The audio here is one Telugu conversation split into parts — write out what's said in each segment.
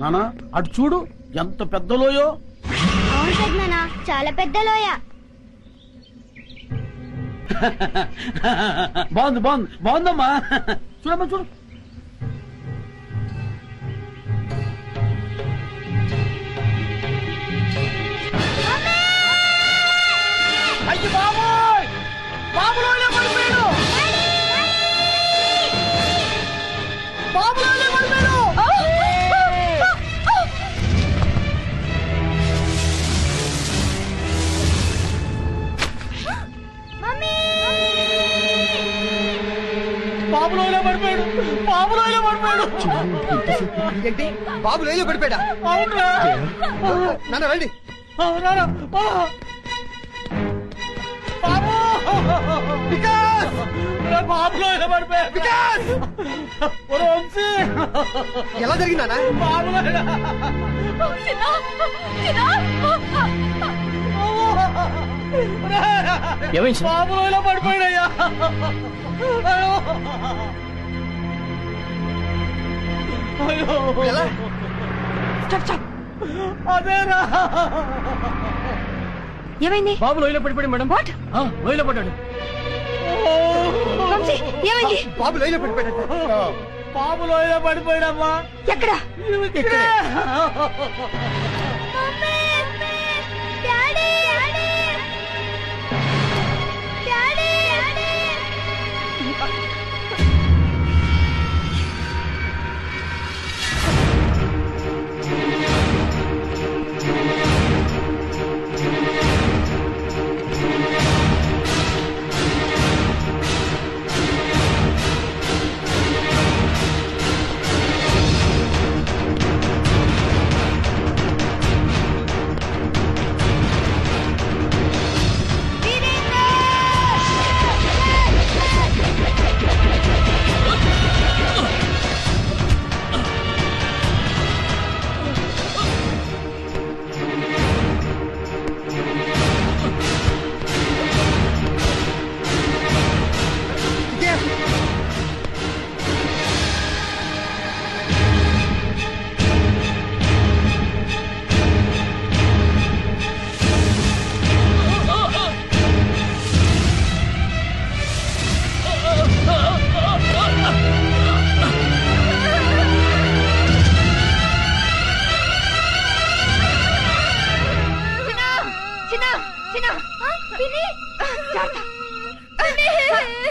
నానా అటు చూడు ఎంత పెద్ద లోయో. అవును పెద్దనాన్న, చాలా పెద్ద లోయ. బాగుంది బాగుంది బాగుందమ్మా. చూడమ్మా చూడు. అయ్యి బాబోయ్, బాబులోనే పడిపోయాడు, బాబులోనే పడిపోయాడు. బాబులోనే పడిపోయాడు, బాబులోనే పడిపోయాడు. ఏంటి బాబు లోయలో పడిపోయాడా? అవునా నాన్న రండి. బాబు వికాస్ బాబులోనే పడిపోయాడు. వికాస్ ఎలా జరిగిందానా? బాబులోనే బాబులోనే పడిపోయాడయ్యా. ఎలా? అదేరా ఏమైంది? బాబు లోయలో పడిపోయాడు మేడం. వాట్? లోయలో పడ్డాడు. ఏమైంది? బాబు లోయలో పడిపోయాడు. బాబు లోయలో పడిపోయాడమ్మా. ఎక్కడ?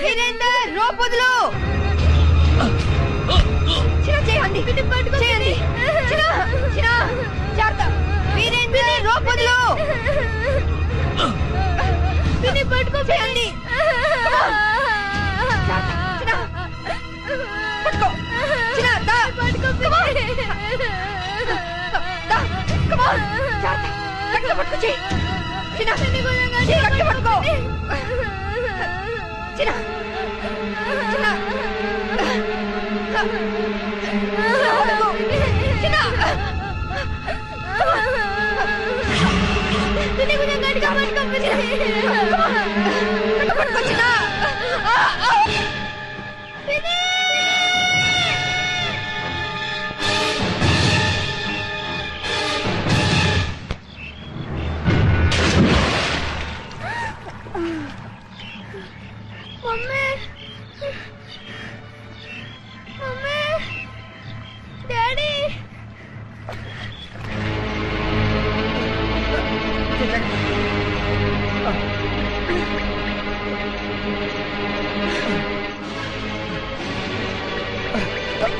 వీరేందర్ రోపొదులు చేయండి చేయండి. వీరేందర్ రోపొదులు పట్టుకో చేయండి.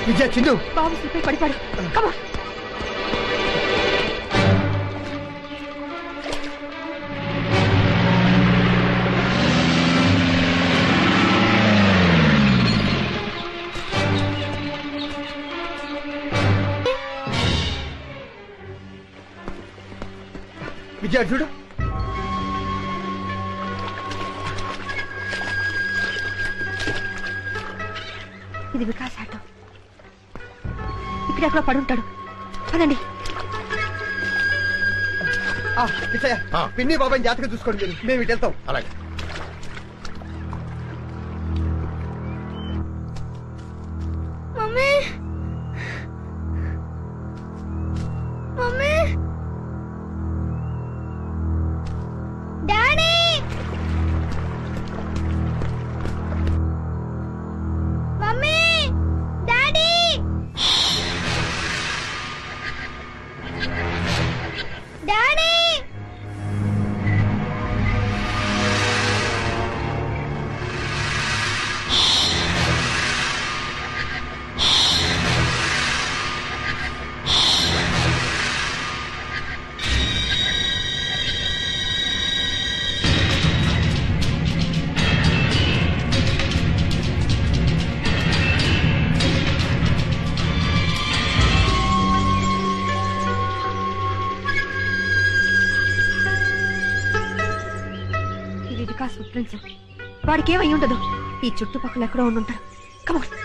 విజయ చిన్ను బాబు స్లిప్ పడిపాడు. కమా విజయ చూడు. ఇది వికాస్ ఆటో. ఇక్కడెక్కడ పడి ఉంటాడు. పదండి. విజయ పిన్ని బాబాయ్ జాతకం చూసుకోండి మీరు. మేము ఇటు వెళ్తాం. అలాగే. మమ్మీ ఫ్రెండ్స్ వాడికి ఏమై ఉండదు. ఈ చుట్టుపక్కల ఎక్కడో ఉండుంటాడు. కమాన్.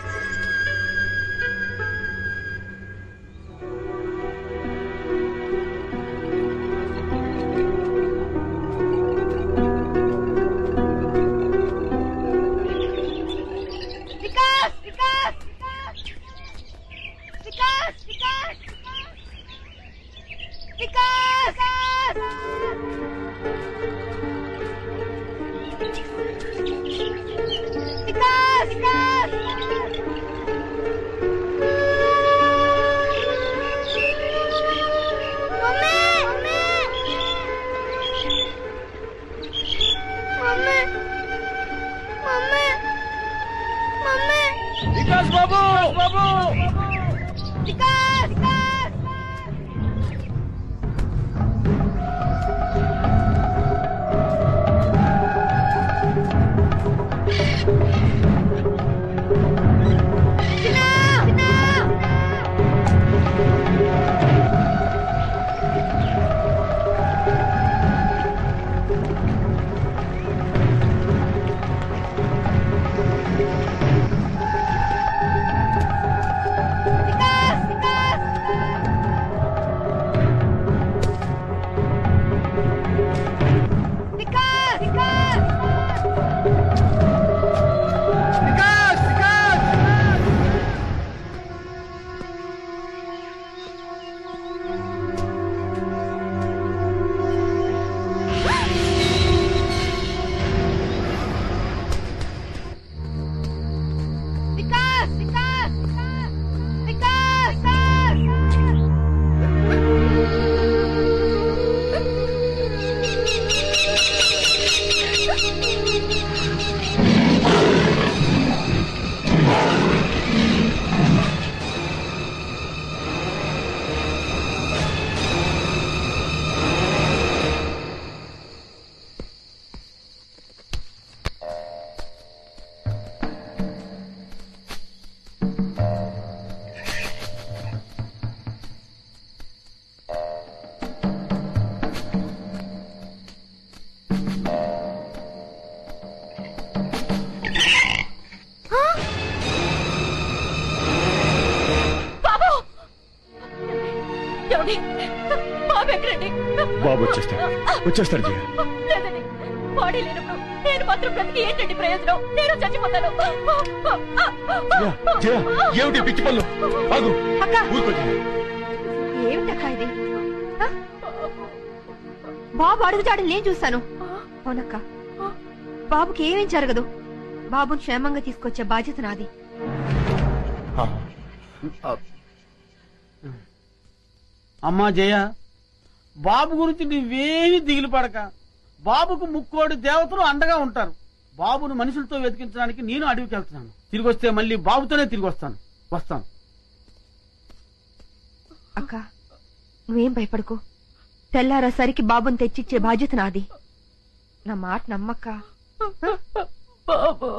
వికాస్ బాబు బాబు బాబు వచ్చేస్తాడు జయ. లేదండి, బాడీ లేనప్పుడు నేను మాత్రం బ్రతికి ఏంటండి ప్రయోజనం? నేను చచ్చిపోతాను. జయ, ఏమిటి పిచ్చి పనులు? ఆగు. అక్క, ఊరుకో జయ. ఏమిటక్క ఇది? బాబు అడుగుతాడని నేను చూస్తాను. అవునక్క, బాబుకి ఏమేం జరగదు. బాబుని క్షేమంగా తీసుకొచ్చే బాధ్యత నాది. అమ్మా జయ, బాబు గురించి నువ్వేమీ దిగులు పడక. బాబుకు ముక్కోడి దేవతలు అండగా ఉంటారు. బాబును మనుషులతో వెతికించడానికి నేను అడవికి వెళ్తున్నాను. తిరిగి వస్తే మళ్ళీ బాబుతోనే తిరిగి వస్తాను. అక్క, నువ్వేం భయపడకు. తెల్లారేసరికి బాబుని తెచ్చిచ్చే బాధ్యత నాది. నా మాట నమ్మక్క. బాబు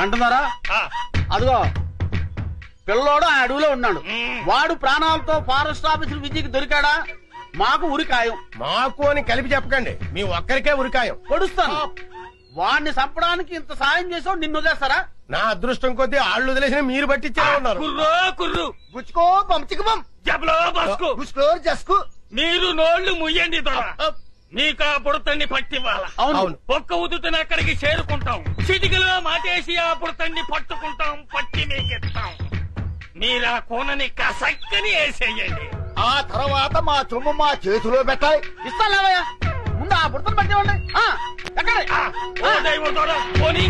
అంటున్నారా? అదిగో పిల్లోడు ఆ అడవిలో ఉన్నాడు. వాడు ప్రాణాలతో ఫారెస్ట్ ఆఫీసర్ విజయ్కి దొరికాడా? మాకు ఉరికాయం. మాకు అని కలిపి చెప్పకండి, మీ ఒక్కరికే ఉరికాయం. పొడుస్తాను. వాడిని చంపడానికి ఇంత సాయం చేసావు, నిన్ను వదిలేస్తారా? నా అదృష్టం కొద్దీ ఆళ్ళు వదిలేసిన మీరు పట్టించే ఉన్నారు. గుచ్చుకో పంచుకుపం జస్కు మీరు నోళ్లు ముయ్యండి దొర. నీకా పుడతన్ని పట్టివ్వాల. అవును. ఒక్క ఉదుటన అక్కడికి చేరుకుంటాం. చిటికలో మాటేసి ఆ పుడతన్ని పట్టుకుంటాం, పట్టి మీకెత్తాం. మీరా కోనని కసక్కని వేసేయండి. ఆ తర్వాత మా సొమ్ము మా చేతిలో పెట్టాలి. ఇస్తాను లేవయ్యా, ముందు ఆ బుడతను పట్టేవండి. ఎక్కడ ఓ దైవం తోడ పోనీ.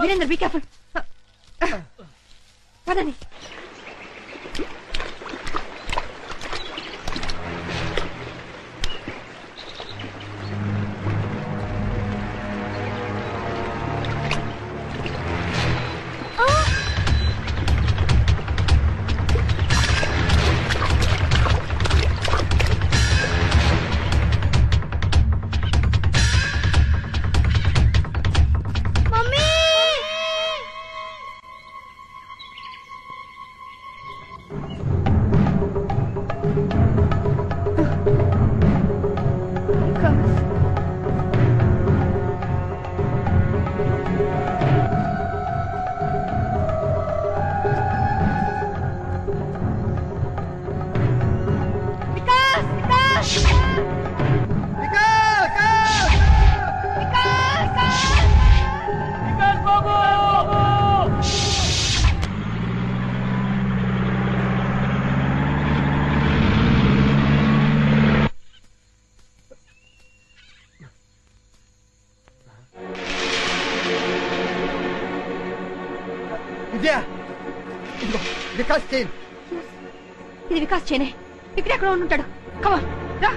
Virendra be careful. పదండి. విజయ, ఇదిగో వికాస్ చైన్. ఇది వికాస్ చేనే. ఇక్కడ ఎక్కడ ఉంటాడు. కమాన్ రా.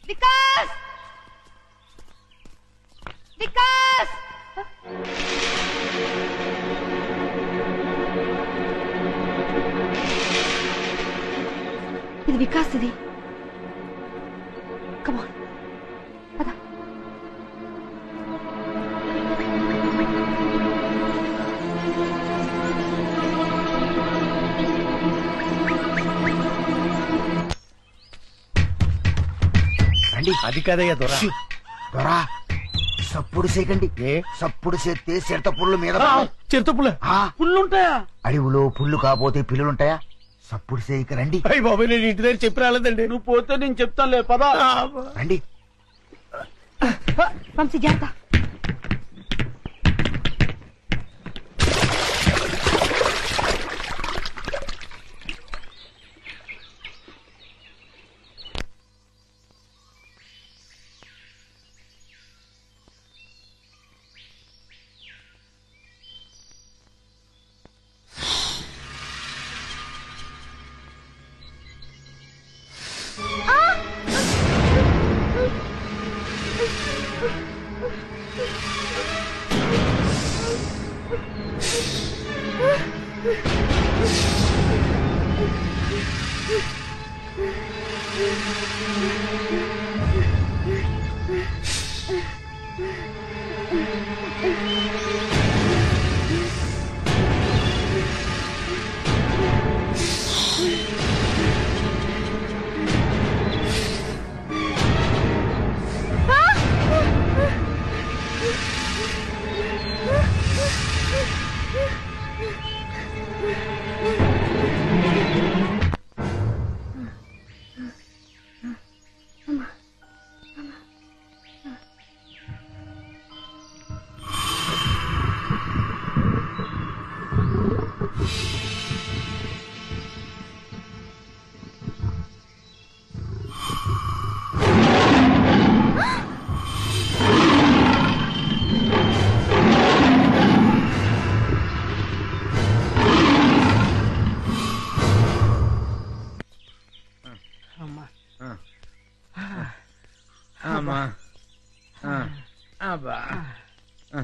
వికాస్, వికాస్, ఇది వికాస్. ఇది కమాన్ పద. అది కదయ్యా దొరా. దొరా సప్పుడు చేయకండి. సప్పుడు చేస్తే చిరత పుల్లు మీద చిరుతపుల్ల పుల్లుంటాయా? అడవిలో పుల్లు కాపోతే పిల్లులుంటాయా? సప్పుడు చేయక రండి. అయ్యి బాబాయ్, నేను ఇంటి దగ్గర చెప్పి రాలేదండి. నువ్వు పోతే నేను చెప్తానులే, పదా. రండి. వంశీ జాగ్రత్త.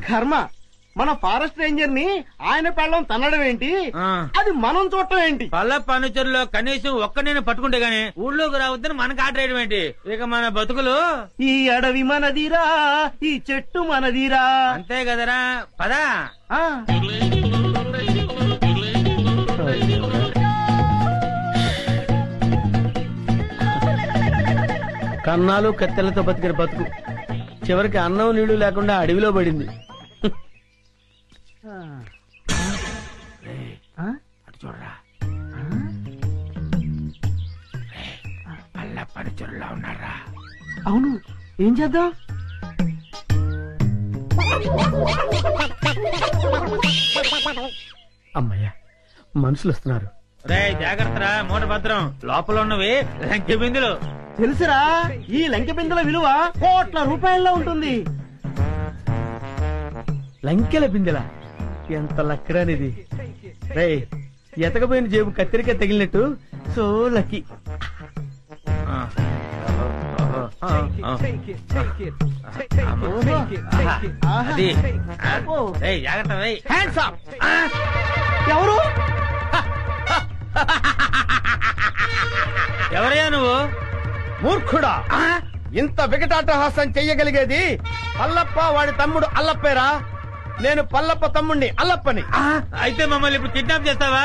కర్మ, మన ఫారెస్ట్ రేంజర్ ని ఆయన పెళ్ళం తన్నడం ఏంటి, అది మనం చూడటం ఏంటి? పల్ల పనుచరులో కనీసం ఒక్క నేను పట్టుకుంటే గానీ ఊళ్ళోకి రావద్దని మనకు ఆటేయడం ఏంటి? ఇక మన బతుకులు ఈ అడవి మనదిరా, ఈ చెట్టు మనదిరా. అంతే కదరా, పదా. కన్నాలు కత్తెలతో బతికిన బతుకు చివరికి అన్నం నీళ్లు లేకుండా అడవిలో పడింది. అటు చూడరా, పల్ల పరిచరులా ఉన్నారా? అవును, ఏం చేద్దాం? అమ్మయ్యా, మనుషులు వస్తున్నారు. రే జాగ్రత్తరా, మూట భద్రం. లోపల ఉన్నవి లంకె బిందులు. తెలుసురా, ఈ లంకె బిందెల విలువ కోట్ల రూపాయల్లో ఉంటుంది. లంకెల బిందెల ఎంత లక్కరానిది. రే, ఎతకపోయిన జేబు కత్తిరిక తగిలినట్టు. So lucky. అది జాగ్రత్త. Hands up. ఎవరు? ఎవరయ్యా నువ్వు? మూర్ఖుడా, ఇంత వికటాటహాసం చెయ్యగలిగేది పల్లప్ప వాడి తమ్ముడు అల్లప్పేరా. నేను పల్లప్ప తమ్ముణ్ణి అల్లప్పని. అయితే మమ్మల్ని ఇప్పుడు కిడ్నాప్ చేస్తావా?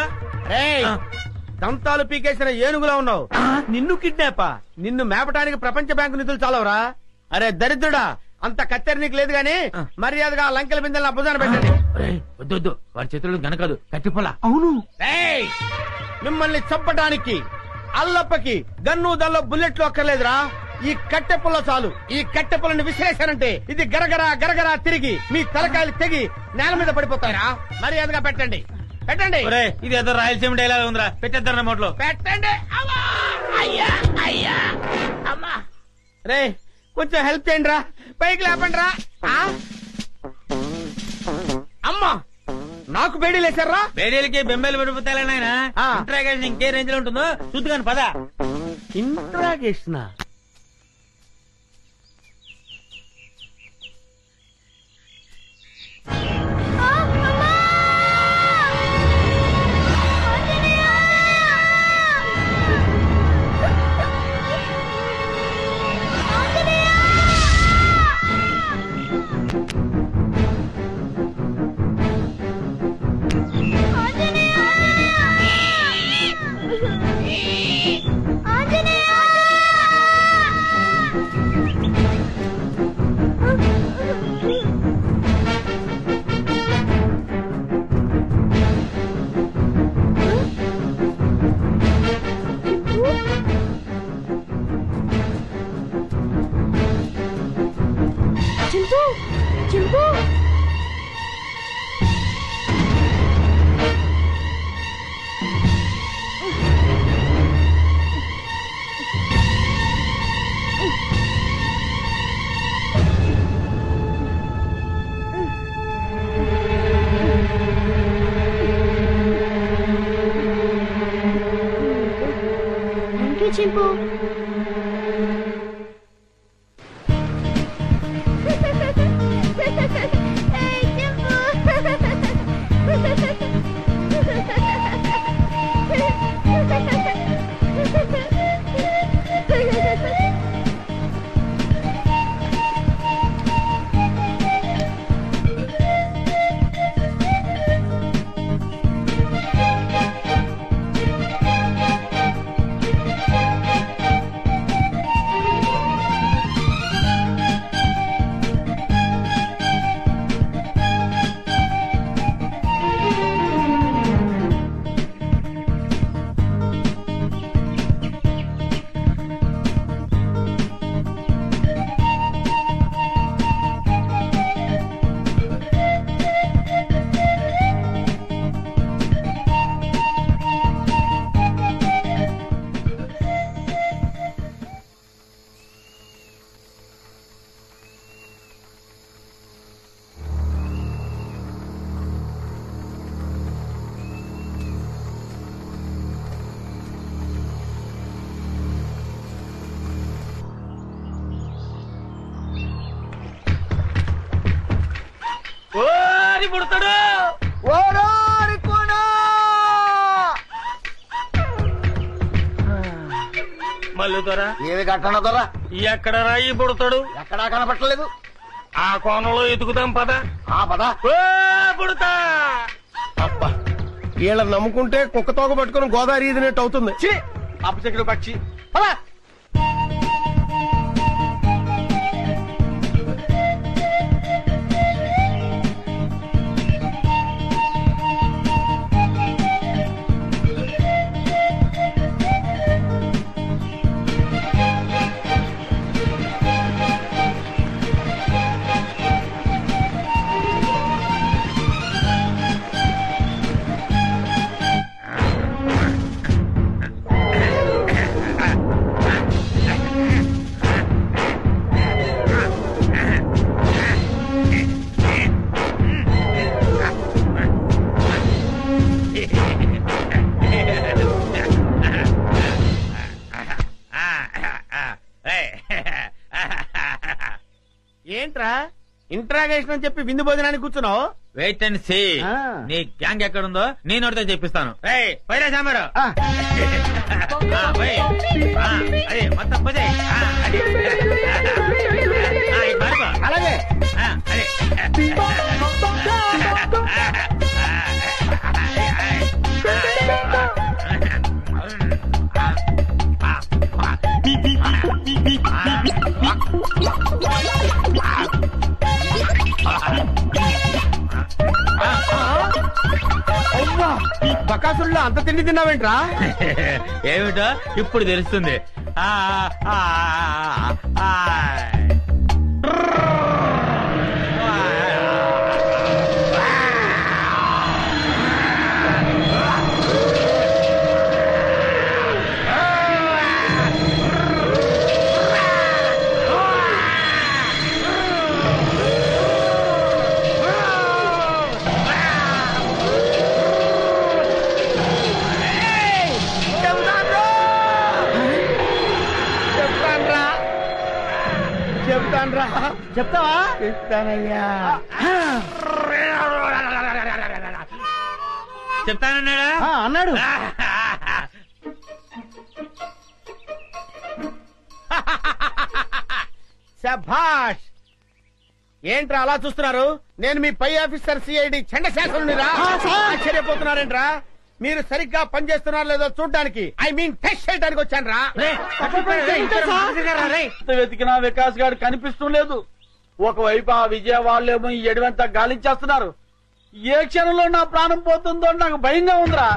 దంతాలు పీకేసిన ఏనుగులా ఉన్నావు. నిన్ను కిడ్నాపా? నిన్ను మేపటానికి ప్రపంచ బ్యాంకు నిధులు చాలవరా? అరే దరిద్రుడా, అంత కత్తెర నీకు లేదు గాని మర్యాదగా లంకెల బిందెల భుజాన పెట్టండి. వద్దు, వాడి చేతులు గనకదు, కట్టిపోలా. అవును, మిమ్మల్ని చంపటానికి అల్లప్పకి గన్ను దల్లో బుల్లెట్లు అక్కర్లేదురా. ఈ కట్టె పుల్ల చాలు. ఈ కట్టె పుల్లని విసిరేశారంటే ఇది గరగరా గరగరా తిరిగి మీ తలకాయలు తెగి నేల మీద పడిపోతారా. మర్యాదగా పెట్టండి. ఇది ఏదో రాయలసీమ డైలాగ్ ఉందిరా, పెట్టేద్దరు నోట్లో. పెట్టండి. రే, కొంచెం హెల్ప్ చేయండి రా, పైకి లేపండి రా. అమ్మా, నాకు బేడీలు వేశారా? బేడీలకి బెంబేలు పడిపోతాయి నాయన. ఇంట్రాగేషన్ ఇంకే రేంజ్ లో ఉంటుందో చూద్దుగాని పద. ఇంట్రాగేషన్ చింపు. పుడతాడు. మళ్ళీ దొర ఏమి కట్టన దొర ఎక్కడ రాయి పుడతాడు? ఎక్కడా కనపట్టలేదు. ఆ కోణంలో ఎదుగుదాం పద. ఆ పద. పుడతా. అబ్బా వీళ్ళని నమ్ముకుంటే కుక్క తోక పట్టుకుని గోదావరి ఈదినట్టు అవుతుంది. అపశకుడు పక్షి. ఏంట్రా ఇంట్రాగేషన్ అని చెప్పి విందు భోజనానికి కూర్చున్నావు? Wait and see. నీ గ్యాంగ్ ఎక్కడుందో నేను నోటితో చెప్పిస్తాను. పైరా సాంబారు అదే మొత్తం పోతే అలాగే అదే బకాసుల్లో అంత తిండి తిన్నావేంట్రా? ఏమిటో ఇప్పుడు తెలుస్తుంది. చెప్తావా? చెప్తానయ్యా. చెప్తానన్నాడా? అన్నాడు. శభాష్. ఏంట్రా అలా చూస్తున్నారు? నేను మీ పై ఆఫీసర్ సిఐడి చండశాసనునిరా. ఆశ్చర్యపోతున్నారేంట్రా? మీరు సరిగ్గా పనిచేస్తున్నారో లేదో చూడడానికి, ఐ మీన్ టెస్ట్ చేయడానికి వచ్చాను రా. వెతికినా వికాస్ గారు కనిపిస్తూ లేదు. ఒకవైపు ఆ విజయవాడలేమో ఈ ఎడవంతా గాలించేస్తున్నారు. ఏ క్షణంలో నా ప్రాణం పోతుందో నాకు భయంగా ఉందిరా.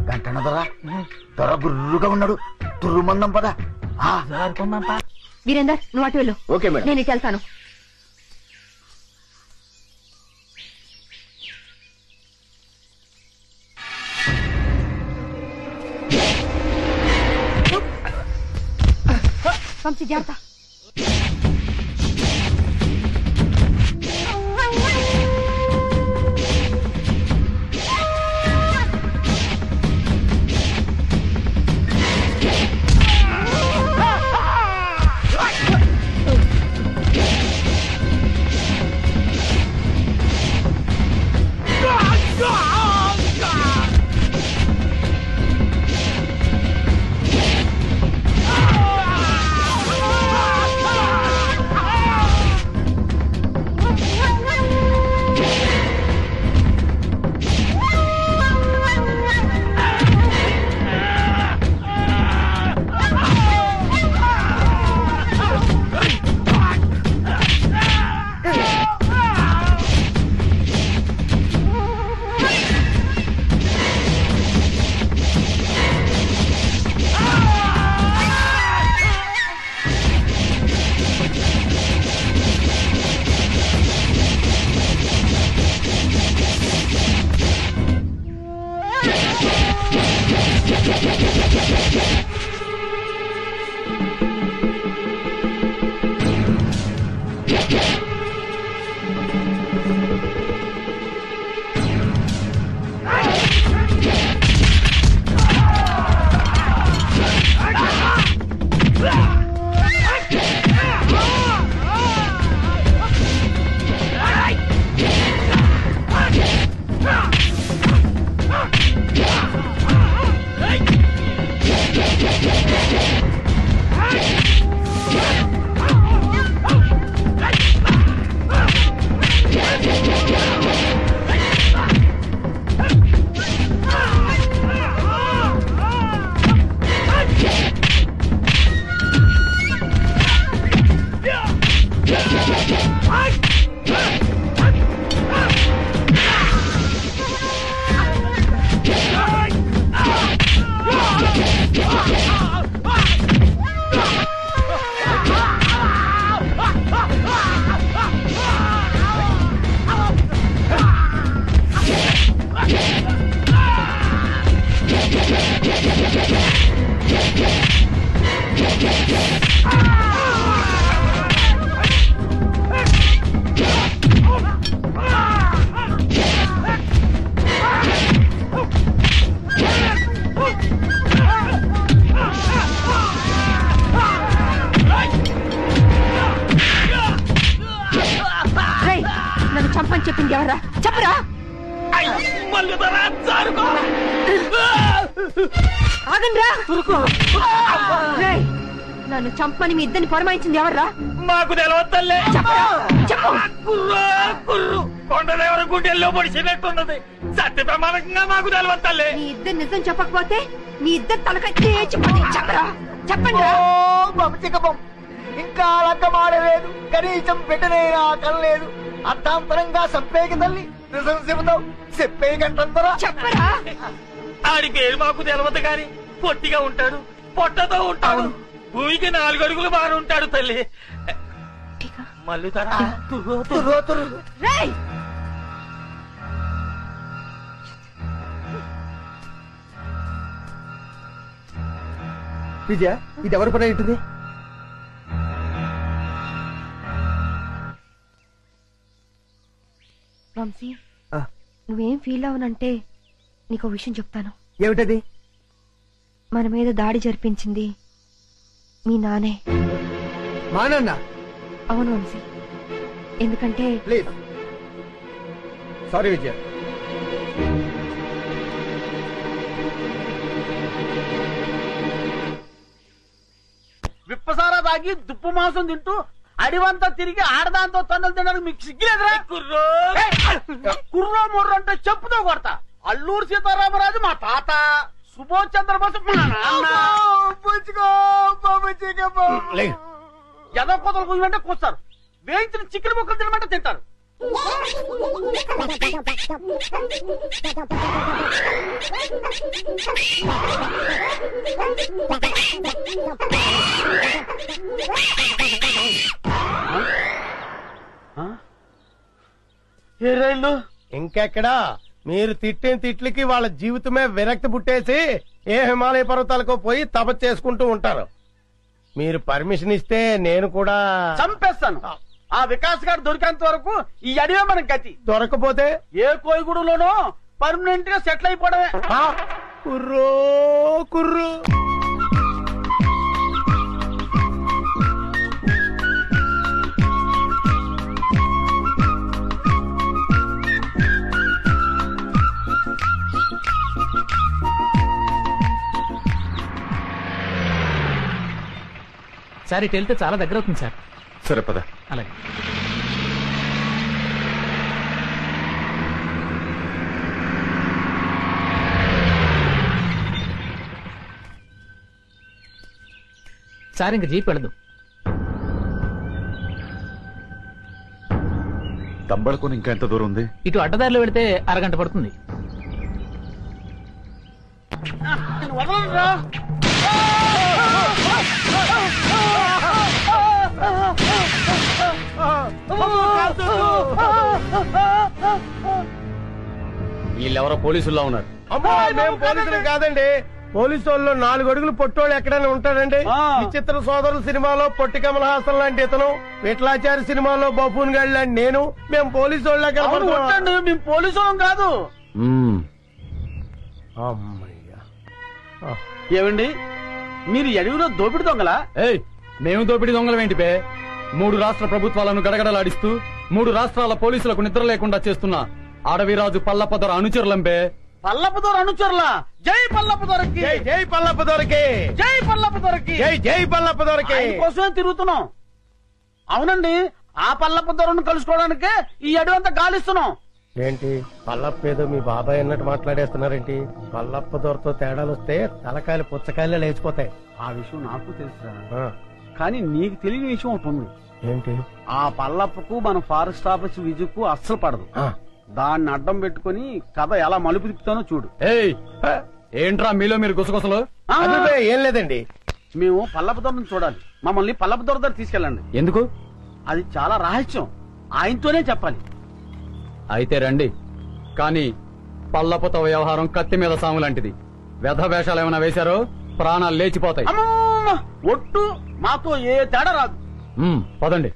గంటన దొర దొర గుర్రుగా ఉన్నాడు. తుర్రుమందం పద. వీరేందర్ నువ్వు అటు వెళ్ళు. Okay madam. నేను ఇటు వెళ్తాను. వంశీ జాగ్రత్త. చెప్తారా చెప్పరా? మల్లుదరా జారుకో. ఆగండ్రా. రేయ్, నన్ను చంపని మీ ఇద్దరిని పొరమాయించింది ఎవర్రా? మాకు తెలియదు తల్లే. చెప్పరా చెప్పు. కుర్రు కుర్రు కొండదేవర గుండెల్లో పొడిచినట్టున్నది. సత్య ప్రమాణంగా మాకు తెలియదు తల్లే. మీ ఇద్దరు నిజం చెప్పకపోతే మీ ఇద్దరు తలకాయ తేచిపోతే చెప్పరా చెప్పండి రా. ఇంకా లగ్గమాడలేదు, కనీసం బిడ్డనైనా కనలేదు. అర్థాంతరంగా చెప్పేకి తల్లి నిజం చెబుతావు, చెప్పేకంటారా? చెప్పరా. ఆడి పేరు మాకు తెలియదు గాని పొట్టిగా ఉంటాడు, పొట్టతో ఉంటాడు, భూమికి 4 అడుగులు బాగా ఉంటాడు తల్లి. మల్లుదరా రేయ్, విజయ, ఇది ఎవరి పని ఉంటుంది? వంశీ, నువ్వేం ఫీల్ అవనంటే నీకు విషయం చెప్తాను. ఏమిటది? మన మీద దాడి జరిపించింది మీ నానే. మా నాన్న? అవును వంశీ, ఎందుకంటే ప్లీజ్. సారీ విజయ. విప్పసారా తాగి దుప్పు మాంసం తింటూ అడివంతా తిరిగి ఆడదాంతో తన్నులు తినడానికి మీకు సిగ్గులేదురా? కుర్రో ముర్రో అంటే చెప్పుతో కొడతా. అల్లూరు సీతారామరాజు మా తాత, సుభాష్ చంద్రబోస్ మా నాన్న. ఎదో కోతలు కూయమంటే కూస్తారు, వేయించిన చికెన్ ముక్కలు తినమంటే తింటారు. ఏ రైళ్ళు ఇంకెక్కడా? మీరు తిట్టిన తిట్లకి వాళ్ళ జీవితమే విరక్తి పుట్టేసి ఏ హిమాలయ పర్వతాలకో పోయి తపస్సు చేసుకుంటూ ఉంటారు. మీరు పర్మిషన్ ఇస్తే నేను కూడా చంపేస్తాను. ఆ వికాస్ గారు దొరికేంత వరకు ఈ అడివే మనకు గతి. దొరకపోతే ఏ కోయిగూడులోనో పర్మనెంట్ గా సెటిల్ అయిపోవడమే. కుర్రో కుర్రు. సార్ ఇటు వెళ్తే చాలా దగ్గర అవుతుంది సార్. సరే పద. అలాగే. సార్ ఇంక జీప్ వెళ్ళదు. తంబళకొని ఇంకా ఎంత దూరం ఉంది? ఇటు అడ్డదారిలో వెళితే అరగంట పడుతుంది. వదలరా. వీళ్ళెవరో పోలీసుల్లో ఉన్నారు. అమ్మా, మేము పోలీసులు కాదండి. పోలీసు వాళ్ళు 4 అడుగులు పొట్టోళ్ళు ఎక్కడైనా ఉంటాడండి. విచిత్ర సోదరుల సినిమాలో పొట్టి కమల్ హాసన్ లాంటి ఇతను, విఠలాచారి సినిమాలో బబూన్ గాడి లాంటి నేను, మేము పోలీసు వాళ్ళ. మేము పోలీసు వాళ్ళం కాదు. అమ్మయ్యా. ఏమండి, మీరు అడవిలో దోపిడి దొంగలా? మేము దోపిడి దొంగలం ఏంటి బే? 3 రాష్ట్ర ప్రభుత్వాలను గడగడలాడిస్తూ 3 రాష్ట్రాల పోలీసులకు నిద్ర లేకుండా చేస్తున్న అడవిరాజు పల్లపదొర అనుచరులంబే. పల్లపదొర అనుచరులా? జై పల్లపదొరకి, జై పల్లపదొరకి, జై పల్లపదొరకి, జై పల్లపదొరకి కోసమే తిరుగుతున్నాం. అవునండి, ఆ పల్లపదొరను కలుసుకోవడానికే ఈ అడవంతా గాలిస్తున్నాం. ఏంటి పల్లప్ప ఏదో మీ బాబాయ్ అన్నట్టు మాట్లాడేస్తున్నారేంటి? పల్లప్ప దొరతో తేడాలు వస్తే తలకాయలు పుచ్చకాయలు లేచిపోతాయి. ఆ విషయం నాకు తెలుసా, కానీ నీకు తెలియని విషయం ఒకటి ఉంది. ఏంటి? ఆ పల్లప్పకు మన ఫారెస్ట్ ఆఫీస్ విజుకు అస్సలు పడదు. దాన్ని అడ్డం పెట్టుకుని కథ ఎలా మలుపు తిప్పుతానో చూడు. ఏంట్రా మీలో మీరు గుసగుసలు? ఏం లేదండి, మేము పల్లపదొరను చూడాలి. మమ్మల్ని పల్లపదొర దగ్గర తీసుకెళ్ళండి. ఎందుకు? అది చాలా రహస్యం, ఆయనతోనే చెప్పాలి. అయితే రండి. కానీ పల్లపుతో వ్యవహారం కత్తి మీద సాము లాంటిది. వ్యధ వేషాలు ఏమైనా వేశారో ప్రాణాలు లేచిపోతాయి. ఒట్టు మాతో ఏ తేడా రాదు. పదండి.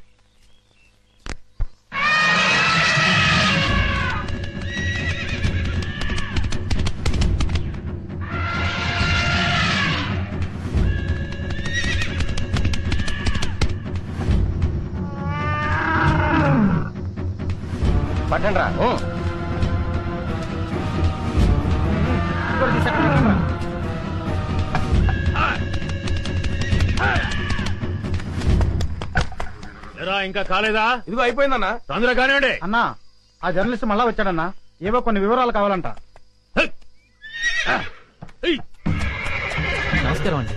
పట్టండి రా. ఇంకా కాలేదా? ఇదిగో అయిపోయిందన్నా. తొందరగా కానివ్వండి. అన్నా ఆ జర్నలిస్ట్ మళ్ళా వచ్చాడన్నా, ఏవో కొన్ని వివరాలు కావాలంట. నమస్కారం అండి.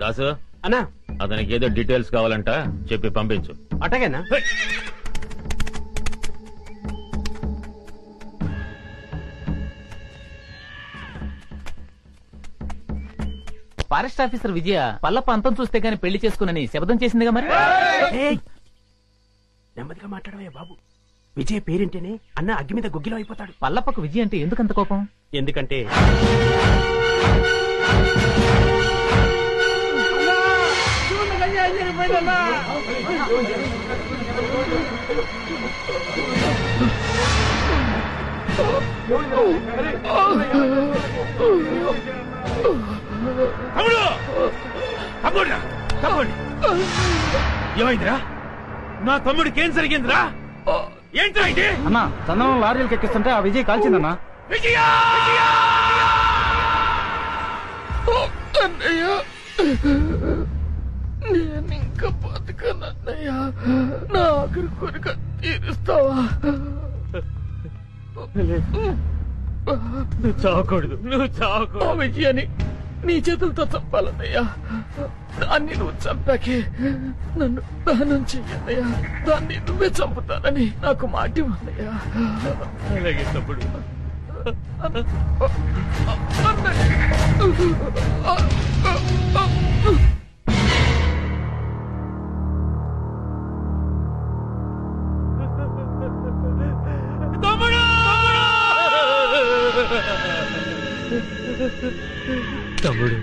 దాసు అన్నా అతనికి ఏదో డీటెయిల్స్ కావాలంట, చెప్పి పంపించు. అట్టగేనా? ఫారెస్ట్ ఆఫీసర్ విజయ పల్లప్ప అంతం చూస్తే గానీ పెళ్లి చేసుకునని శపథం చేసిందిగా మరి. నెమ్మదిగా మాట్లాడవే బాబు. విజయ్ పేరింటేనే అన్న అగ్గి మీద గుగ్గిలో అయిపోతాడు. పల్లప్పకు విజయ అంటే ఎందుకంత కోపం? ఎందుకంటే ఏమైందిరా? నా తమ్ముడికి ఏం జరిగిందిరా? ఏంట్రా ఇది? అన్నా చందనం లారీలకు ఎక్కిస్తుంటే ఆ విజయ్ కాల్చిందన్నా. విజయా! అన్నయ్య నేను ఇంకా బతకనన్నయ్య, నా ఆఖరి కోరిక తీరుస్తావా? నువ్వు చావకూడదు, నువ్వు చావకూడదు. ఆ విజయాన్ని నీ చేతులతో చంపాలన్నయ్య. దాన్ని నువ్వు చంపాకే నన్ను దహనం చెయ్యన్నయ్య. దాన్ని నువ్వే చంపుతానని నాకు మాట ఇవ్వన్నయ్య. అలాగే తమ్ముడు. తమ్ముడు,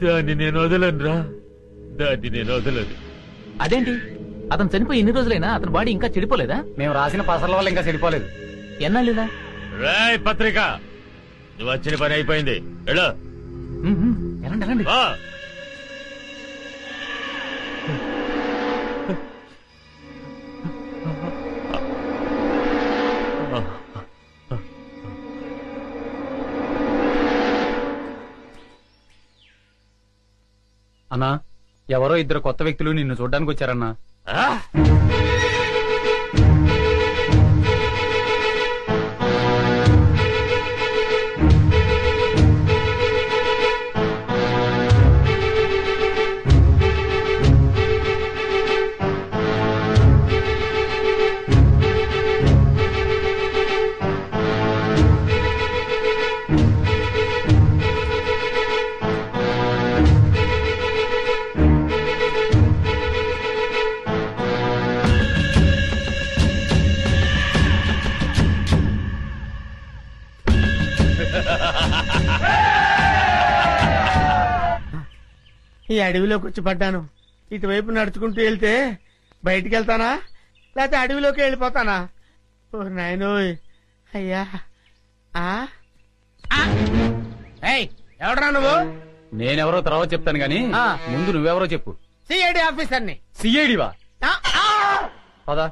దాన్ని నేను వదలనురా, దాన్ని నేను వదలను. అదేంటి, అతను చనిపోయి ఎన్ని రోజులైనా అతని బాడీ ఇంకా చెడిపోలేదా? మేము రాసిన పసల వల్ల ఇంకా చెడిపోలేదు. ఎన్నాళ్ళిలా? రాయ్ పత్రిక, నువ్వు వచ్చిన పని అయిపోయింది. ఎలా ఎలాంటి ఎలాంటి అన్నా ఎవరో ఇద్దరు కొత్త వ్యక్తులు నిన్ను చూడ్డానికి వచ్చారన్నా. ఈ అడవిలోకి వచ్చి పడ్డాను. ఇటువైపు నడుచుకుంటూ వెళ్తే బయటికి వెళ్తానా, లేకపోతే అడవిలోకి వెళ్ళిపోతానా? ఓ నాయనోయ్, అయ్యా. ఎవడరా నువ్వు? నేనెవరో తర్వాత చెప్తాను గాని ముందు నువ్వెవరో చెప్పు. సిఐడి ఆఫీసర్ని. సిఐడివా? పదా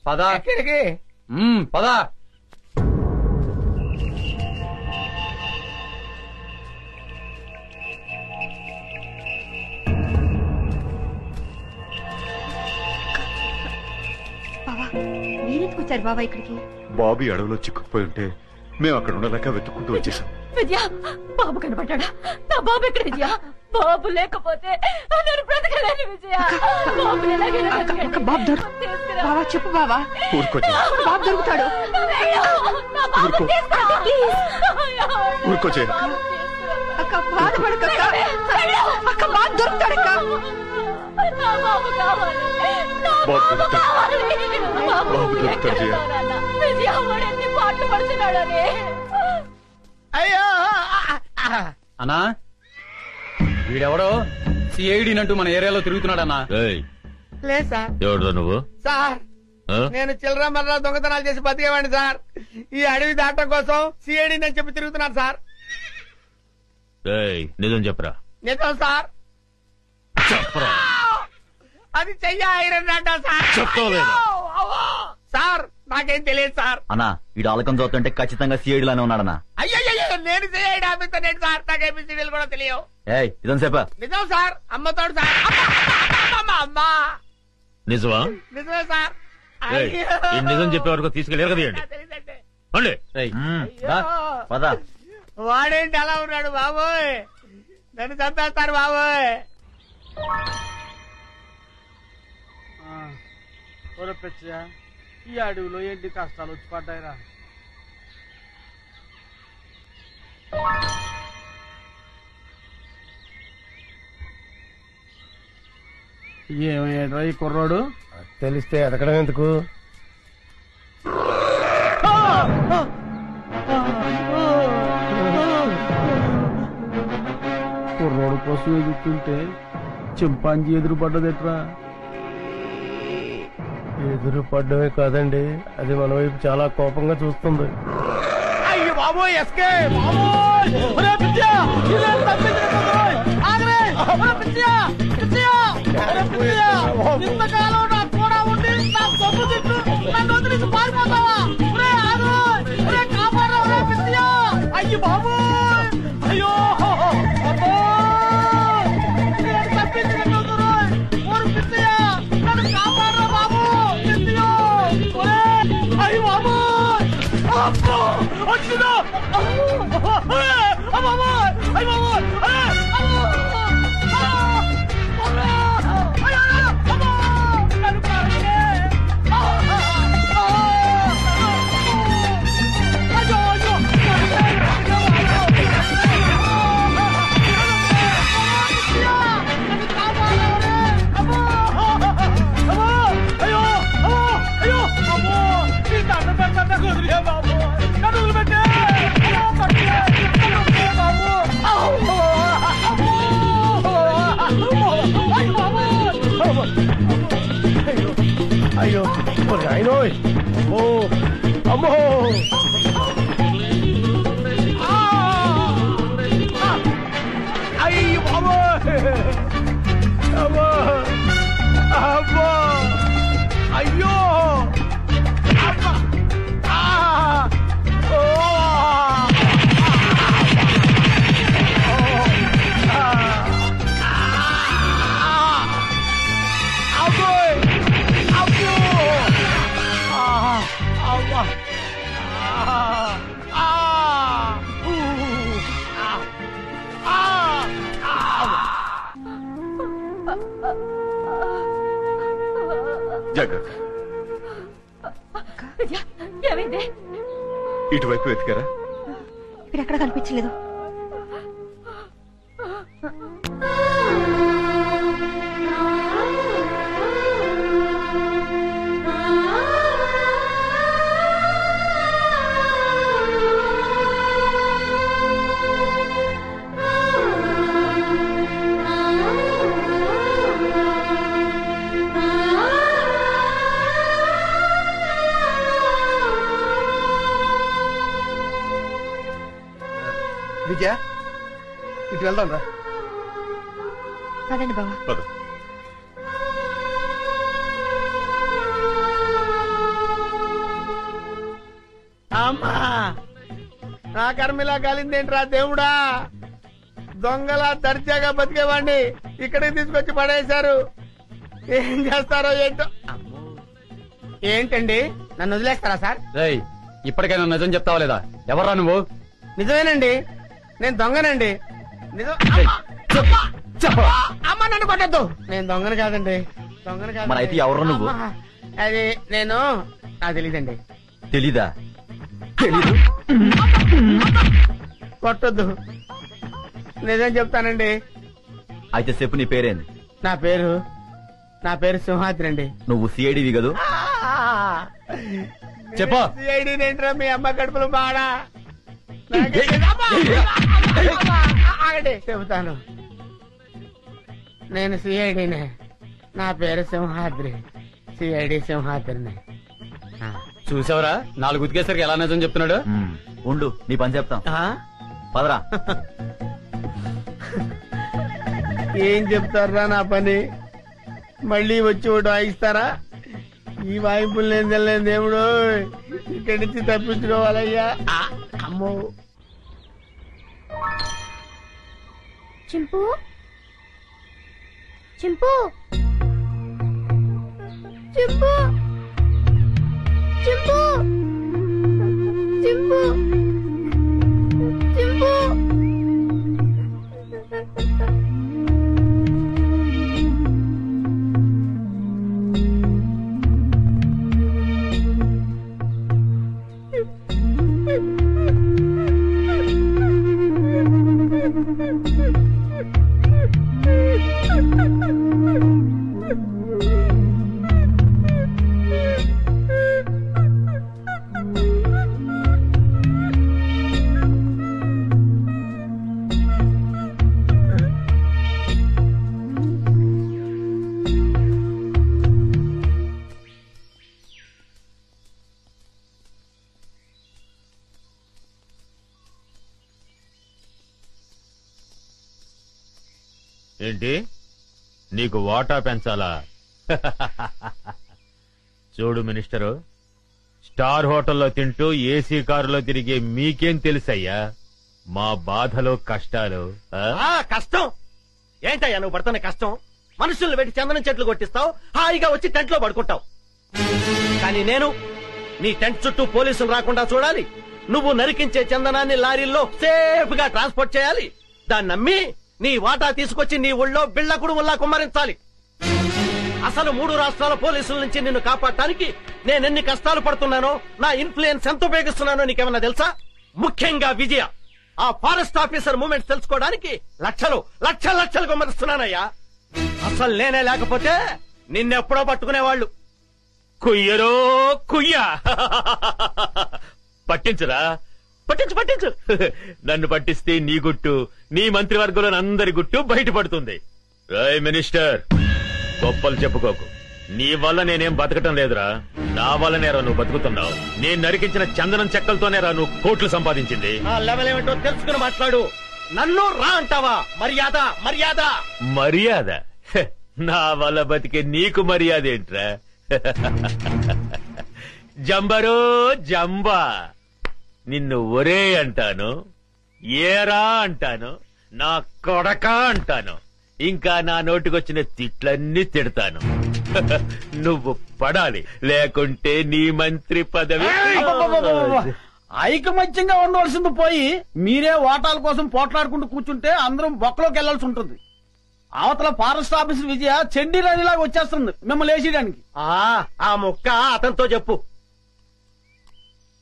పదా ఎక్కడికి? పదా. మీరెందుకు వచ్చారు బాబా ఇక్కడికి? బాబు అడవిలో చిక్కుకుపోయి ఉంటే మేము అక్కడ ఉండలేక వెతుక్కుంటూ వచ్చేసాం. విద్య, బాబు కనపడ్డా? నా బాబు ఎక్కడ విజయ? బాబు లేకపోతే నేను బ్రతకలేను విజయ. బాబా చెప్పు బాబా. ఊరుకోచే, బాబు దొరుకుతాడు. ఊరుకోచే. అక్క బాధపడక, అక్క బాబు దొరుకుతాడక్క. బాబు కావాలి, బాబు దొరుకుతాడు. బాబు దొరుకుతాడు జయ. విజయ వాడు ఎన్ని పాటలు పడుతున్నాడని. అయ్యో అన్నా వీడెవడో సిఐడి అంటూ మన ఏరియాలో తిరుగుతున్నాడన్నా. లేదు సార్. ఎవడో నువ్వు? సార్ నేను చిల్లర మర్ర దొంగతనాలు చేసి బతికేవాడిని సార్. ఈ అడవి దాటం కోసం సిఐడి అని చెప్పి తిరుగుతున్నాను సార్. నిజం చెప్పరా? నిజం సార్. చెప్పరా? అది చెయ్య ఐరన్ అంట సార్. చెప్తావు లేదా? అవ్వా. సార్ నాకేం తెలియదు సార్. అన్నా వీడు ఆలకం చూస్తుంటే ఖచ్చితంగా సిఐడి లానే ఉన్నాడన్నా. అయ్యో నేను సిఐడి ఆఫీసర్ నేను సార్. నాకేమి సీడీలు కూడా తెలియవు. ఇదని సేపా నిజం సార్. అమ్మతోడు సార్. అమ్మా నిజమా? నిజమే సార్. నిజం చెప్పే వరకు తీసుకెళ్ళి ఎరగదీయండి. వాడేంటి అలా ఉన్నాడు బాబోయ్? నన్ను చంపేస్తారు బాబోయ్. పిచ్చయ్య, ఈ అడవిలో ఏంటి కష్టాలు వచ్చి పడ్డాయిరా. ఏమయ్యాడ్రా ఈ కుర్రోడు? తెలిస్తే ఎదకడం ఎందుకు? కుర్రోడు కోసం ఎదుగుతుంటే చింపాంజీ ఎదురు పడ్డదెట్రా? ఎదురు పడ్డమే కాదండి, అది మన వైపు చాలా కోపంగా చూస్తుంది. అయ్యో బాబోయ్ ఎస్కే ఇంతకాలం నాకు కూడా ఉండి నా సొమ్ము తిట్టు నన్ను వదిలేసి పారిపోతావా? కాపాడరా పిచ్చయ్య. అయ్యి బాబోయ్, అయ్యో నన్ను కాపాడరా బాబు. అయ్యి బాబోయ్ వచ్చిందా? అయ్యో ఆయనో అమ్మో అమ్మో అయ్యో అమ్మో అమ్మో అమ్మో అయ్యో జాగ్రత్త. ఏమైంది? ఇటువైపు వెతికారా? ఇప్పుడు ఎక్కడ కనిపించలేదు. విజయ ఇటు వెళ్దాం రా. అదండి బావా. పద. అమ్మా నా కర్మిలా కాలిందేంట్రా దేవుడా? దొంగలా దర్జాగా బతికేవాడిని ఇక్కడికి తీసుకొచ్చి పడేశారు. ఏం చేస్తారో ఏంటో. ఏంటండి నన్ను వదిలేస్తారా సార్? ఇప్పటికైనా నిజం చెప్తావా లేదా? ఎవర్రా నువ్వు? నిజమేనండి, నేను దొంగనండి. నిజం. అమ్మ నన్ను కొట్టద్దు. నేను దొంగను కాదండి, దొంగను కాదు. అయితే ఎవరు నువ్వు? అది నేను నాకు తెలీదండి. తెలీదా? తెలీదు. కొట్టద్దు, నిజం చెప్తానండి. అయితే చెప్పు, నీ పేరేంది? నా పేరు సింహాద్రి అండి. నువ్వు సిఐడివి కదూ? చెప్పా. సిఐడి ఏంట్రా మీ అమ్మ కడుపులో బాడా? చెబుతాను, నేను సిఐడినే. నా పేరు సింహాద్రి, సిఐడి సింహాద్రిని. చూసావరా 4 ఉతికేసరికి ఎలా నిజం చెప్తున్నాడు? ఉండు, నీ పని చెప్తాం. పదరా. ఏం చెప్తారా నా పని? మళ్ళీ వచ్చి ఒకటి వాయిస్తారా? ఈ వాయింపులు నేను తెలియదు దేవుడు, ఇక్కడి నుంచి తప్పించుకోవాలయ్యా. అమ్మో చింపు చింపు చింపు చింపు చింపు చింపు ఏంటి నీకు వాటా పెంచాలా? చూడు మినిస్టరు, స్టార్ హోటల్లో తింటూ ఏసీ కారులో తిరిగే మీకేం తెలుసయ్యా మా బాధలు కష్టాలు? కష్టం ఏంటయ్యా నువ్వు పడుతున్న కష్టం? మనుషుల్ని పెట్టి చందనం చెట్లు కొట్టిస్తావు, హాయిగా వచ్చి టెంట్ లో పడుకుంటావు. కానీ నేను నీ టెంట్ చుట్టూ పోలీసులు రాకుండా చూడాలి, నువ్వు నరికించే చందనాన్ని లారీల్లో సేఫ్ గా ట్రాన్స్పోర్ట్ చేయాలి, దాన్ని నమ్మి నీ వాటా తీసుకొచ్చి నీ ఊళ్ళో బిళ్ళ కుడుముల్లా కుమ్మరించాలి. అసలు 3 రాష్ట్రాల పోలీసుల నుంచి నిన్ను కాపాడటానికి నేనెన్ని కష్టాలు పడుతున్నానో, నా ఇన్ఫ్లుయెన్స్ ఎంత ఉపయోగిస్తున్నానో నీకేమన్నా తెలుసా? ముఖ్యంగా విజయ, ఆ ఫారెస్ట్ ఆఫీసర్ మూమెంట్స్ తెలుసుకోవడానికి లక్షలు కుమ్మరిస్తున్నానయ్యా. అసలు నేనే లేకపోతే నిన్నెప్పుడో పట్టుకునేవాళ్ళు. కుయ్యరో కుయ్యా పట్టించురా, పట్టించు నన్ను పట్టిస్తే నీ గుట్టు, నీ మంత్రివర్గంలో అందరి గుట్టు బయటపడుతుంది. రాయ్ మినిస్టర్, గొప్పలు చెప్పుకోకు. నీ వల్ల నేనేం బతకటం లేదురా, నా వల్లనేరా నువ్వు బతుకుతున్నావు. నేను నరికించిన చందనం చెక్కలతోనేరా నువ్వు కోట్లు సంపాదించింది. ఆ లెవెల్ ఏమిటో తెలుసుకుని మాట్లాడు. నన్ను రా అంటావా? మర్యాద హె, నా వల్ల బతికే నీకు మర్యాద ఏంట్రా? జంబరో జంబా, నిన్ను ఒరే అంటాను, ఏరా అంటాను, నా కొడక అంటాను, ఇంకా నా నోటికొచ్చిన తిట్లన్నీ తిడతాను. నువ్వు పడాలి, లేకుంటే నీ మంత్రి పదవి. ఐకమత్యంగా ఉండవలసింది పోయి మీరే ఓటాల కోసం పోట్లాడుకుంటూ కూర్చుంటే అందరం బొక్కలోకి వెళ్లాల్సి ఉంటుంది. అవతల ఫారెస్ట్ ఆఫీసర్ విజయ చెండి రాణిలాగా వచ్చేస్తుంది మిమ్మల్ని వేసేయడానికి. ఆ ముక్క అతనితో చెప్పు.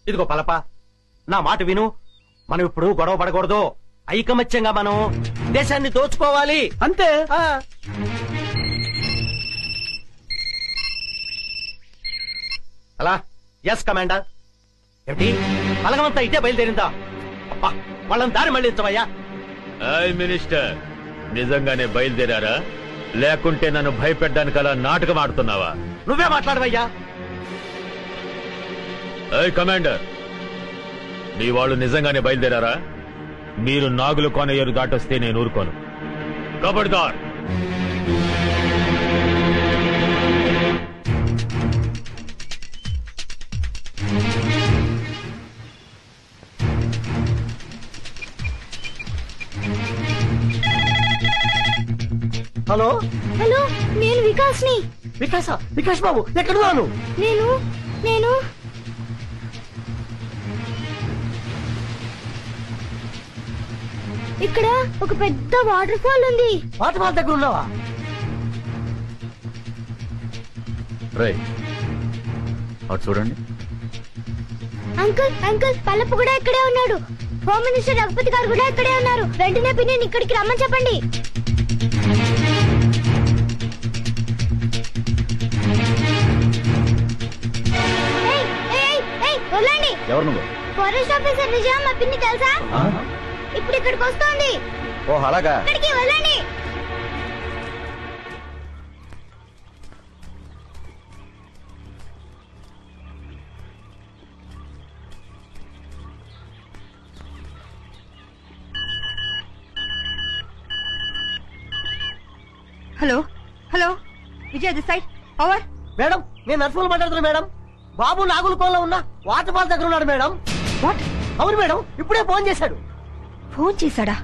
ఇదిగో పలప, నా మాట విను. మనం ఇప్పుడు గొడవ పడకూడదు, ఐకమత్యంగా మనం దేశాన్ని దోచుకోవాలి అంతే. అలా ఎస్ కమాండర్. ఏమిటి బలగమంతా ఇటే బయలుదేరిందా? అబ్బా, వాళ్ళని దారి మళ్ళించవయ్యా. మినిస్టర్, నిజంగానే బయలుదేరారా, లేకుంటే నన్ను భయపెట్టడానికి అలా నాటకం ఆడుతున్నావా? నువ్వే మాట్లాడవయ్యా. కమాండర్, మీ వాళ్ళు నిజంగానే బయలుదేరారా? మీరు నాగులు కోనయ్యరు దాటొస్తే నేను ఊరుకోను. కబడ్దార్. హలో హలో, నేను వికాస్ని. వికాస్ బాబు ఎక్కడున్నాను? నేను ఇక్కడ ఒక పెద్ద వాటర్ ఫాల్ ఉంది. వాటర్ ఫాల్ దగ్గర ఉన్నావా? అటు చూడండి. అంకుల్ పల్లపు కూడా ఇక్కడే ఉన్నాడు. హోమ్ మినిస్టర్ రఘుపతి గారు కూడా ఇక్కడే ఉన్నారు. వెంటనే పిన్ని ఇక్కడికి రమ్మని చెప్పండి. వదలండి. ఎవరు నువ్వు? ఫారెస్ట్ ఆఫీసర్ విజయ, మా పిన్ని తెలుసా? ఇప్పుడు ఇక్కడికి వస్తోంది. ఓ అలాగా. ఇక్కడికి వదలండి. Hello Vijay this side. Over. Madam నేను నర్సులు మాట్లాడుతున్నా మేడం. బాబు నాగులకోలో ఉన్న వాటర్ ఫాల్ దగ్గర ఉన్నాడు మేడం. అవును మేడం, ఇప్పుడే ఫోన్ చేశాడు. ఫోన్ చేశాడా?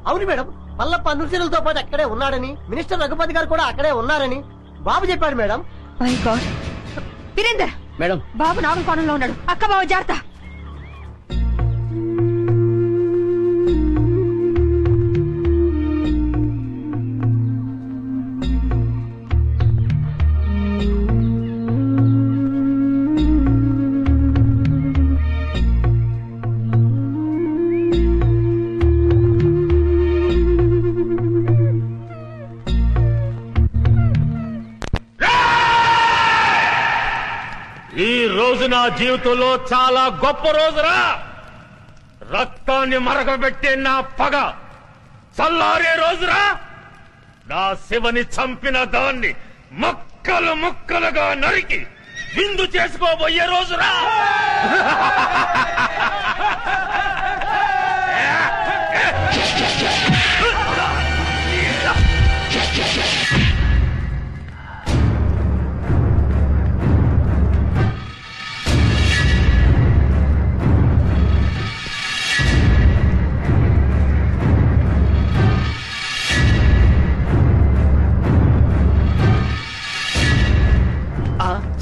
అవును మేడం, పల్లప్ప అనుచరులతో పాటు అక్కడే ఉన్నాడని, మినిస్టర్ రఘుపతి గారు కూడా అక్కడే ఉన్నారని బాబు చెప్పాడు madam. My god. Virender madam, Babu నాగులకోణంలో ఉన్నాడు. అక్క బావ జాగ్రత్త. ఈ రోజు నా జీవితంలో చాలా గొప్ప రోజురా. రక్తాన్ని మరగబెట్టే నా పగ చల్లారే రోజురా. నా శివని చంపిన దాన్ని ముక్కలు ముక్కలుగా నరికి విందు చేసుకోబోయే రోజురా.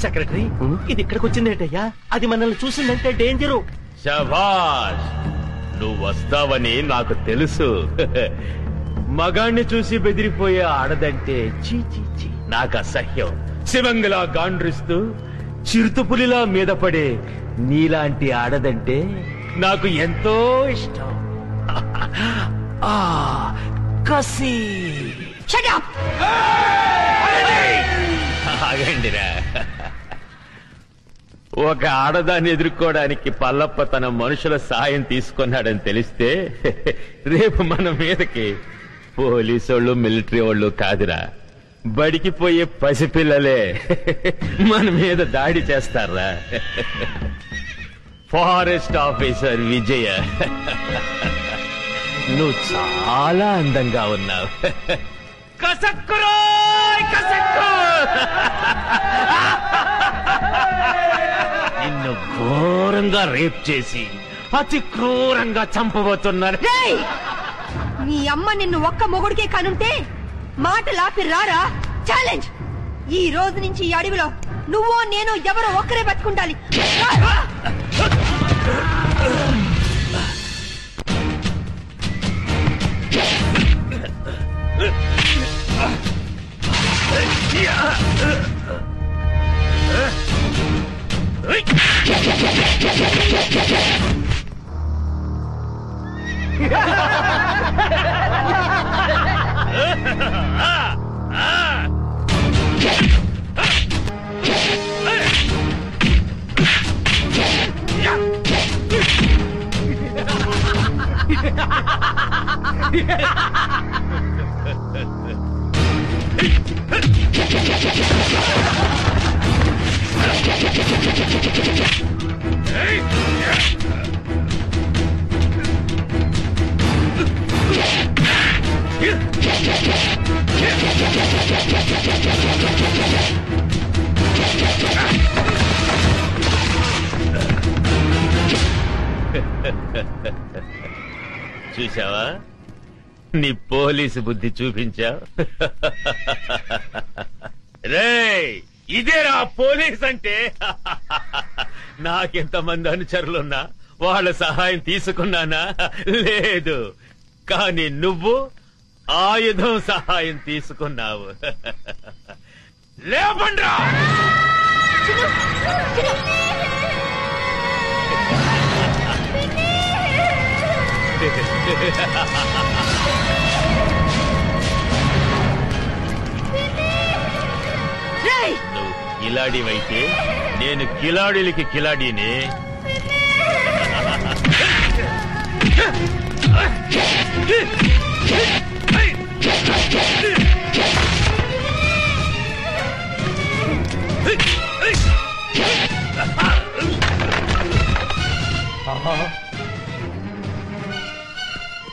సెక్రటరీ, ఇది ఇక్కడికి వచ్చిందేటయ్యా? అది మనల్ని చూసిందంటే డేంజరు. శభాష్, నువ్వు వస్తావని నాకు తెలుసు. మగాణ్ణి చూసి బెదిరిపోయే ఆడదంటే చీ చీ చీ నాకు అసహ్యం. శివంగిలా గాండ్రిస్తూ చిరుతుపులిలా మీద పడే నీలాంటి ఆడదంటే నాకు ఎంతో ఇష్టం. కసి. ఆగండిరా. ఒక ఆడదాన్ని ఎదుర్కోవడానికి పల్లప్ప తన మనుషుల సాయం తీసుకున్నాడని తెలిస్తే రేపు మన మీదకి పోలీసోళ్ళు మిలిటరీ వాళ్ళు కాదురా, బడికి పోయే పసిపిల్లలే మన మీద దాడి చేస్తారా. ఫారెస్ట్ ఆఫీసర్ విజయ, నువ్వు చాలా అందంగా ఉన్నావు. నిన్ను ఘోరంగా రేప్ చేసి అతి క్రూరంగా చంపబోతున్నారు. నీ అమ్మ నిన్ను ఒక్క మొగుడికే కనుంటే మాటలాపి రారా. ఛాలెంజ్. ఈ రోజు నుంచి ఈ అడవిలో నువ్వో నేను ఎవరో ఒక్కరే బతుకుండాలి. చూసావా, నీ పోలీసు బుద్ధి చూపించావు. రేయ్, ఇదేరా పోలీస్ అంటే. నాకెంతమంది అనుచరులున్నా వాళ్ళ సహాయం తీసుకున్నానా? లేదు. కానీ నువ్వు ఆయుధం సహాయం తీసుకున్నావు. లేవండ్రా. నువ్వు కిలాడివైతే నేను కిలాడీలకి కిలాడీనే.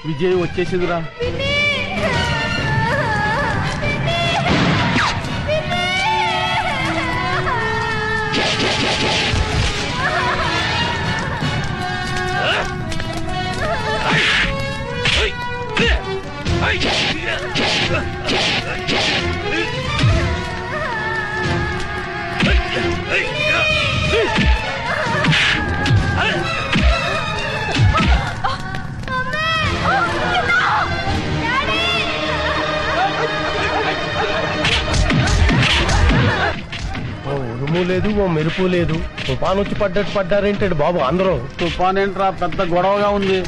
విజయ్ వచ్చేసిందిరా. ఉరుము లేదు ఓ మెరుపు లేదు. తుఫాన్ వచ్చి పడ్డట్టు పడ్డారేంటాడు బాబు అందరూ. తుఫాన్ ఏంట్రా పెద్ద గొడవగా ఉంది.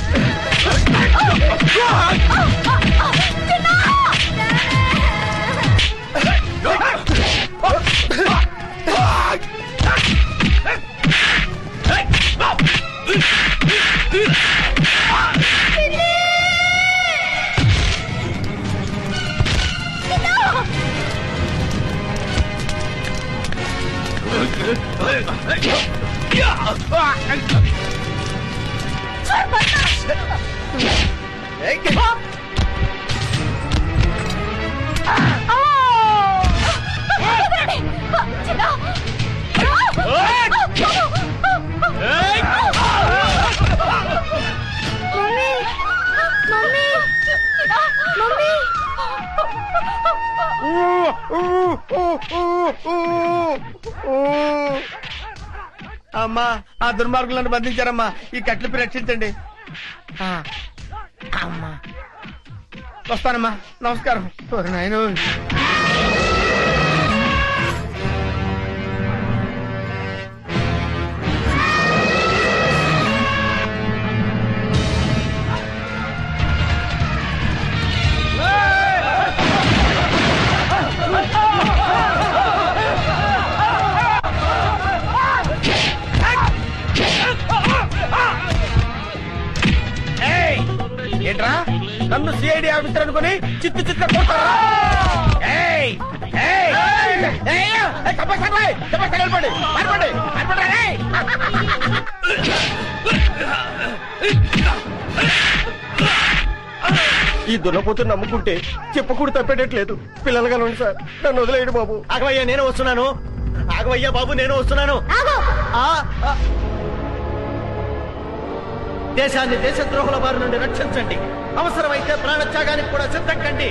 అమ్మా ఆ దుర్మార్గులను బంధించారమ్మా. ఈ కట్లపై రక్షించండి. అమ్మా వస్తానమ్మా. నమస్కారం. నాయను ఏంట్రా నన్ను సిఐడి ఆఫీసర్ అనుకుని చిత్తు చిత్త కొడతారా? ఈ దున్నపోతు నమ్ముకుంటే చెప్పకూడదు తప్పేటట్లేదు. పిల్లలుగా ఉండి సార్ నన్ను వదిలేయండి బాబు. ఆగవయ్యా నేను వస్తున్నాను. ఆగవయ్యా బాబు నేను వస్తున్నాను. దేశాన్ని దేశద్రోహుల బారి నుండి రక్షించండి. అవసరమైతే ప్రాణత్యాగానికి కూడా సిద్ధం కండి.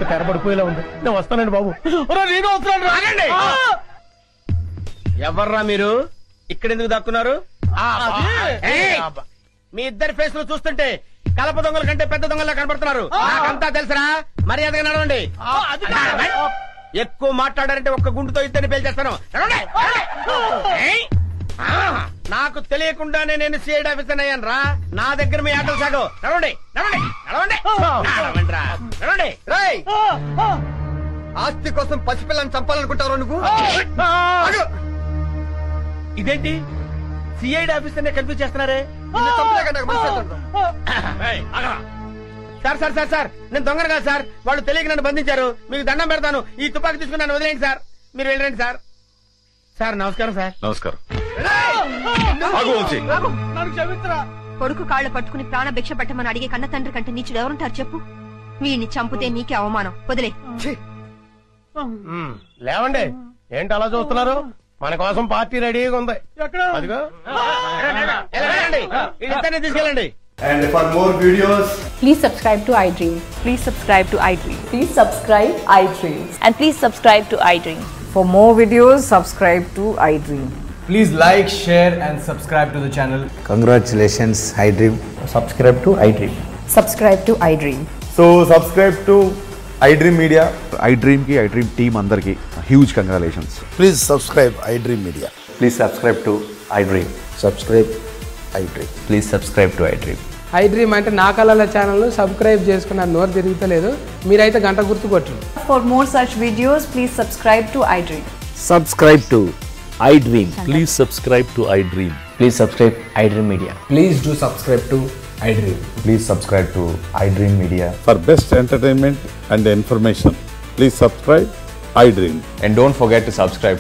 తెరబడిపోయేలా ఉంది. నేను వస్తానండి బాబు. నేను వస్తున్నాను. రాగండి. ఎవర్రా మీరు? ఇక్కడెందుకు దక్కున్నారు? మీ ఇద్దరి ఫేస్ లో చూస్తుంటే కలప దొంగల కంటే పెద్ద దొంగలా కనబడుతున్నారు. నాకంతా తెలుసురా. మర్యాదగా నడవండి. ఎక్కువ మాట్లాడారంటే ఒక్క గుండుతో ఇద్దరిని పేల్చేస్తాను. నాకు తెలియకుండానే నేను సిఐడి ఆఫీసర్ అయ్యాను రా. నా దగ్గర మీ ఆటలు సాగు. నడవండి నడవండి నడవండి నడవండి. ఆస్తి కోసం పసిపిల్లని చంపాలనుకుంటారు నువ్వు? ఇదేంటి సిఐడి ఆఫీసర్ కన్ఫ్యూజ్ చేస్తున్నారే? సార్ సార్ సార్ సార్ నేను దొంగను కాదు సార్. వాళ్ళు తెలియక నన్ను బంధించారు. మీకు దండం పెడతాను. ఈ తుపాకీ తీసుకుని నన్ను వదిలేండి సార్. మీరు వెళ్ళండి సార్. సార్ నమస్కారం సార్. నమస్కారం. కొడుకు కాళ్ళు పట్టుకుని ప్రాణ భిక్ష పెట్టమని అడిగే కన్న తండ్రి కంటే నీచుడు ఎవరుంటారు చెప్పు? వీడిని చంపితే నీకే అవమానం. వదిలే. లేవండి. ఏంటి అలా చూస్తున్నారు? మన కోసం పార్టీ రెడీగా ఉంది. అదిగో తీసుకెళ్ళండి. And for more videos, please subscribe to iDream. Please subscribe to iDream. Please subscribe iDream. And please subscribe to iDream. For more videos, subscribe to iDream. Please like, share and subscribe to the channel. Congratulations, iDream. Subscribe to iDream. Subscribe to iDream. So subscribe to iDream Media, iDream కి iDream టీమ్ అందరికి huge congratulations. Please subscribe iDream Media. Please subscribe to iDream. Subscribe iDream. Please subscribe to iDream. iDream అంటే నా కళల ఛానల్ సబ్స్క్రైబ్ చేసుకున్న నోరు తిరుగుతలేదు, మీరైతే గంట గుర్తు కొట్టండి. For more such videos, please subscribe to iDream. Subscribe to iDream. Please subscribe to iDream. Please subscribe iDream Media. Please do subscribe to iDream. Please subscribe to iDream Media. For best entertainment and information, please subscribe iDream. And don't forget to subscribe